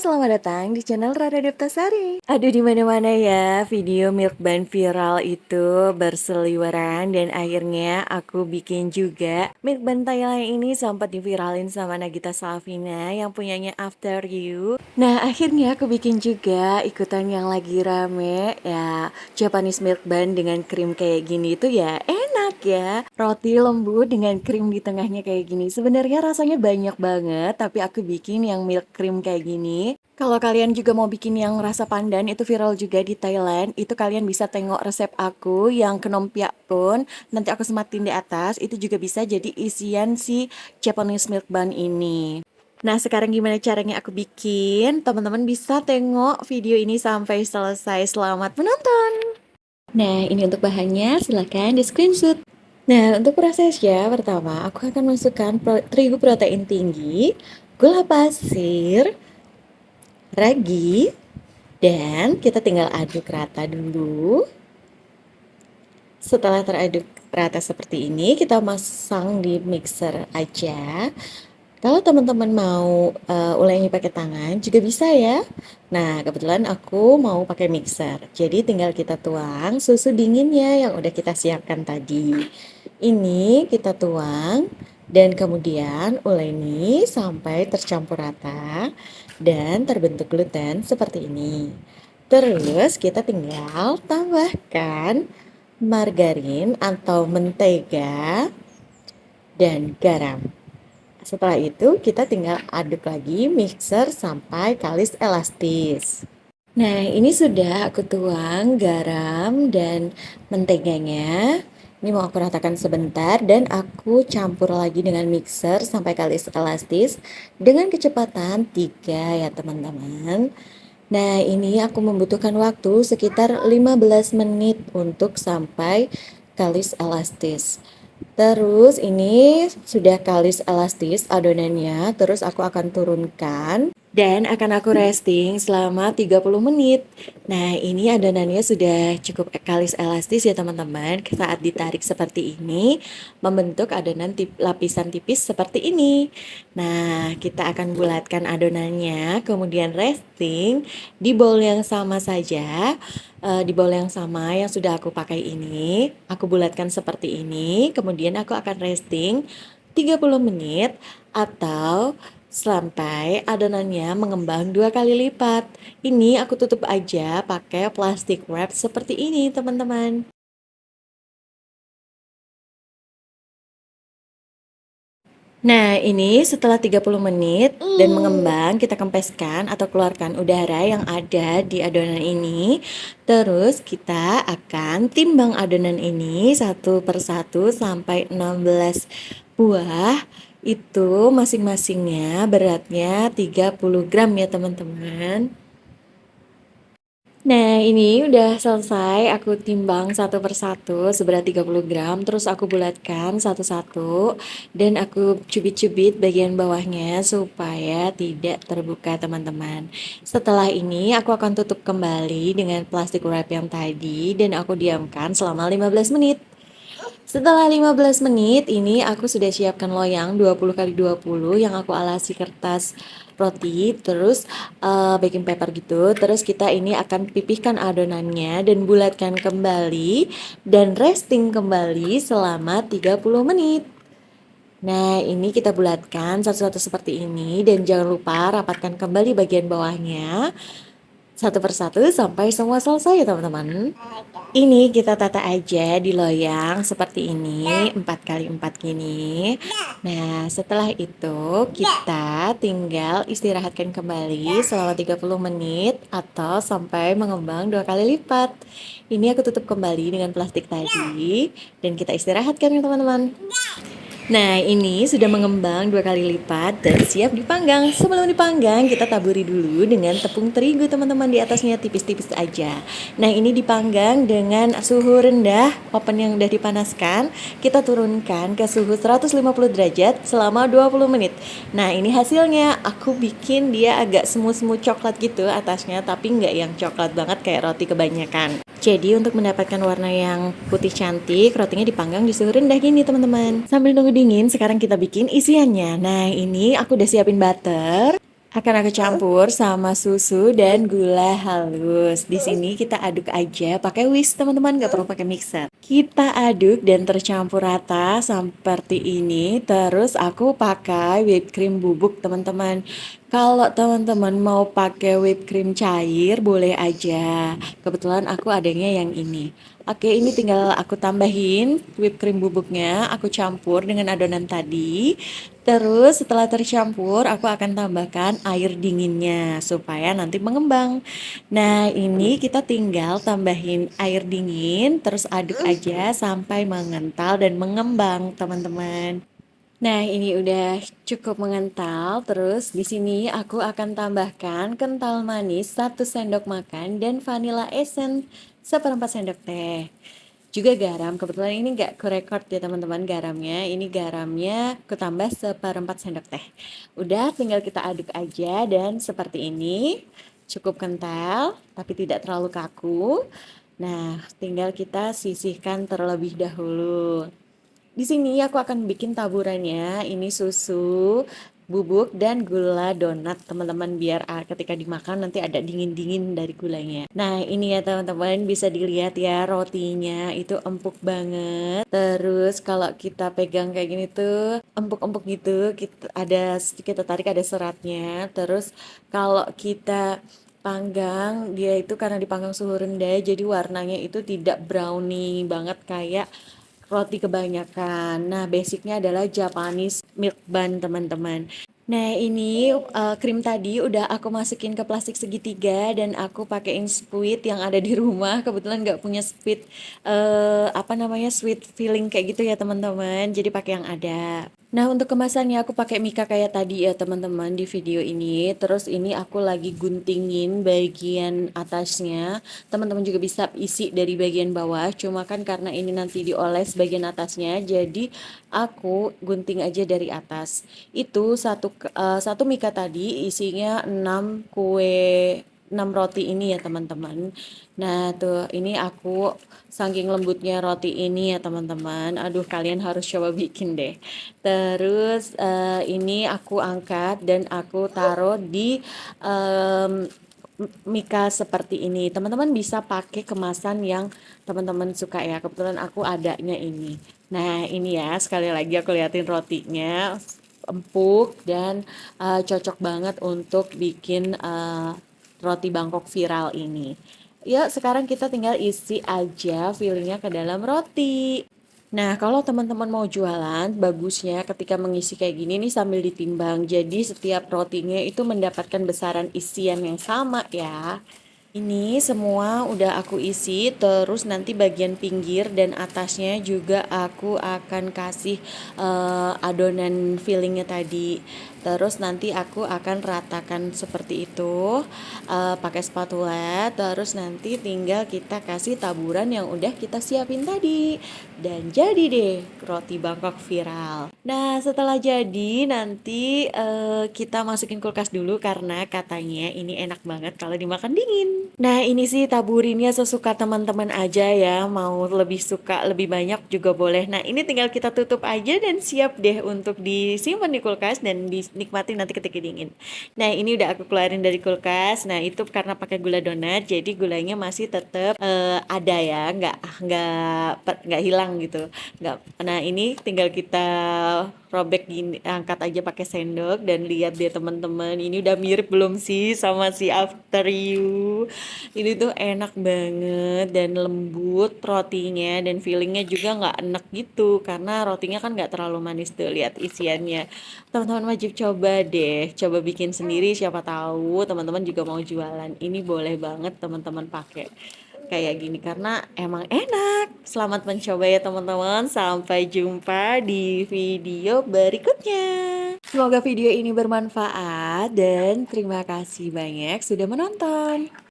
selamat datang di channel Rara Deptasari. Aduh, di mana-mana ya video milk bun viral itu berseliweran dan akhirnya aku bikin juga milk bun Thailand ini sempat diviralin sama Nagita Slavina yang punyanya After You. Nah, akhirnya aku bikin juga ikutan yang lagi rame ya, Japanese milk bun dengan krim kayak gini itu ya enak ya. Roti lembut dengan krim di tengahnya kayak gini. Sebenarnya rasanya banyak banget, tapi aku bikin yang milk cream kayak gini. Kalau kalian juga mau bikin yang rasa pandan itu viral juga di Thailand, itu kalian bisa tengok resep aku yang kenompiak pun nanti aku sematin di atas, itu juga bisa jadi isian si Japanese milk bun ini. Nah, sekarang gimana caranya aku bikin? Teman-teman bisa tengok video ini sampai selesai. Selamat menonton. Nah, ini untuk bahannya, silahkan di screenshot. Nah, untuk prosesnya, pertama aku akan masukkan terigu protein tinggi, gula pasir, ragi, dan kita tinggal aduk rata dulu. Setelah teraduk rata seperti ini, kita masang di mixer aja. Kalau teman-teman mau ulangi pakai tangan juga bisa ya. Nah, kebetulan aku mau pakai mixer. Jadi tinggal kita tuang susu dinginnya yang udah kita siapkan tadi. Ini kita tuang dan kemudian uleni sampai tercampur rata dan terbentuk gluten seperti ini. Terus kita tinggal tambahkan margarin atau mentega dan garam. Setelah itu kita tinggal aduk lagi mixer sampai kalis elastis. Nah, ini sudah aku tuang garam dan menteganya. Ini mau aku ratakan sebentar dan aku campur lagi dengan mixer sampai kalis elastis dengan kecepatan 3 ya teman-teman. Nah, ini aku membutuhkan waktu sekitar 15 menit untuk sampai kalis elastis. Terus ini sudah kalis elastis adonannya, terus aku akan turunkan dan akan aku resting selama 30 menit. Nah, ini adonannya sudah cukup kalis elastis ya teman-teman. Saat ditarik seperti ini, membentuk adonan lapisan tipis seperti ini. Nah, kita akan bulatkan adonannya, kemudian resting di bowl yang sama saja. Di bowl yang sama yang sudah aku pakai ini, aku bulatkan seperti ini, kemudian aku akan resting 30 menit atau sampai adonannya mengembang 2 kali lipat. Ini aku tutup aja pakai plastik wrap seperti ini, teman-teman. Nah, ini setelah 30 menit dan mengembang, kita kempeskan atau keluarkan udara yang ada di adonan ini. Terus kita akan timbang adonan ini satu per satu sampai 16 buah. Itu masing-masingnya beratnya 30 gram ya teman-teman. Nah, ini udah selesai aku timbang satu per satu seberat 30 gram, terus aku bulatkan satu-satu dan aku cubit-cubit bagian bawahnya supaya tidak terbuka teman-teman. Setelah ini aku akan tutup kembali dengan plastik wrap yang tadi dan aku diamkan selama 15 menit. Setelah 15 menit ini aku sudah siapkan loyang 20 kali 20 yang aku alasi kertas roti, terus baking paper gitu. Terus kita ini akan pipihkan adonannya dan bulatkan kembali dan resting kembali selama 30 menit. Nah, ini kita bulatkan satu-satu seperti ini dan jangan lupa rapatkan kembali bagian bawahnya satu persatu sampai semua selesai ya teman-teman. Ini kita tata aja di loyang seperti ini 4 kali 4 gini. Nah, setelah itu kita tinggal istirahatkan kembali selama 30 menit atau sampai mengembang 2 kali lipat. Ini aku tutup kembali dengan plastik tadi dan kita istirahatkan ya teman-teman. Nah, ini sudah mengembang 2 kali lipat dan siap dipanggang. Sebelum dipanggang, kita taburi dulu dengan tepung terigu teman-teman, di atasnya tipis-tipis aja. Nah, ini dipanggang dengan suhu rendah, oven yang udah dipanaskan. Kita turunkan ke suhu 150 derajat selama 20 menit. Nah, ini hasilnya. Aku bikin dia agak semu-semu coklat gitu atasnya, tapi nggak yang coklat banget kayak roti kebanyakan. Jadi untuk mendapatkan warna yang putih cantik, rotinya dipanggang di suhu rendah gini teman-teman. Sambil nunggu dingin, sekarang kita bikin isiannya. Nah, ini aku udah siapin butter. Akan aku campur sama susu dan gula halus. Di sini kita aduk aja pakai whisk teman-teman, nggak perlu pakai mixer. Kita aduk dan tercampur rata seperti ini. Terus aku pakai whipped cream bubuk teman-teman. Kalau teman-teman mau pakai whipped cream cair boleh aja. Kebetulan aku adanya yang ini. Oke, ini tinggal aku tambahin whipped cream bubuknya, aku campur dengan adonan tadi. Terus setelah tercampur, aku akan tambahkan air dinginnya supaya nanti mengembang. Nah, ini kita tinggal tambahin air dingin, terus aduk aja sampai mengental dan mengembang, teman-teman. Nah, ini udah cukup mengental. Terus di sini aku akan tambahkan kental manis 1 sendok makan dan vanilla essence 1/4 sendok teh. Juga garam, kebetulan ini nggak kurekord ya teman-teman garamnya. Ini garamnya kutambah 1/4 sendok teh. Udah tinggal kita aduk aja dan seperti ini. Cukup kental, tapi tidak terlalu kaku. Nah, tinggal kita sisihkan terlebih dahulu. Di sini aku akan bikin taburannya. Ini susu, bubuk dan gula donat teman-teman biar ketika dimakan nanti ada dingin-dingin dari gulanya. Nah, ini ya teman-teman bisa dilihat ya rotinya itu empuk banget. Terus kalau kita pegang kayak gini tuh empuk-empuk gitu, kita tarik ada seratnya. Terus kalau kita panggang dia itu karena dipanggang suhu rendah jadi warnanya itu tidak brownie banget kayak roti kebanyakan. Nah, basicnya adalah Japanese milk bun, teman-teman. Nah, ini krim tadi udah aku masukin ke plastik segitiga dan aku pakein squid yang ada di rumah. Kebetulan nggak punya squid apa namanya sweet filling kayak gitu ya teman-teman. Jadi pakai yang ada. Nah, untuk kemasannya aku pakai mika kayak tadi ya teman-teman di video ini. Terus ini aku lagi guntingin bagian atasnya. Teman-teman juga bisa isi dari bagian bawah. Cuma kan karena ini nanti dioles bagian atasnya, jadi aku gunting aja dari atas. Itu satu mika tadi isinya 6 kue 6 roti ini ya teman-teman. Nah tuh ini aku saking lembutnya roti ini ya teman-teman. Aduh kalian harus coba bikin deh. Terus ini aku angkat dan aku taruh di em, mika seperti ini. Teman-teman bisa pakai kemasan yang teman-teman suka ya. Kebetulan aku adanya ini. Nah ini ya sekali lagi aku liatin rotinya empuk dan cocok banget untuk bikin roti Bangkok viral ini. Ya, sekarang kita tinggal isi aja fillingnya ke dalam roti. Nah, kalau teman-teman mau jualan, bagusnya ketika mengisi kayak gini nih sambil ditimbang. Jadi setiap rotinya itu mendapatkan besaran isian yang sama ya. Ini semua udah aku isi, terus nanti bagian pinggir dan atasnya juga aku akan kasih adonan fillingnya tadi. Terus nanti aku akan ratakan seperti itu pakai spatula. Terus nanti tinggal kita kasih taburan yang udah kita siapin tadi. Dan jadi deh roti Bangkok viral. Nah setelah jadi nanti kita masukin kulkas dulu karena katanya ini enak banget kalau dimakan dingin. Nah ini sih taburinnya sesuka teman-teman aja ya. Mau lebih suka lebih banyak juga boleh. Nah ini tinggal kita tutup aja dan siap deh untuk disimpan di kulkas dan dinikmati nanti ketika dingin. Nah ini udah aku keluarin dari kulkas. Nah itu karena pakai gula donat jadi gulanya masih tetap ada ya, nggak hilang gitu. Nggak. Nah ini tinggal kita robek gini, angkat aja pakai sendok dan lihat deh teman-teman, ini udah mirip belum sih sama si After You? Ini tuh enak banget dan lembut rotinya dan fillingnya juga nggak enek gitu karena rotinya kan nggak terlalu manis tuh lihat isiannya. Teman-teman wajib coba deh, coba bikin sendiri siapa tahu teman-teman juga mau jualan. Ini boleh banget teman-teman pakai kayak gini karena emang enak. Selamat mencoba ya teman-teman. Sampai jumpa di video berikutnya. Semoga video ini bermanfaat dan terima kasih banyak sudah menonton.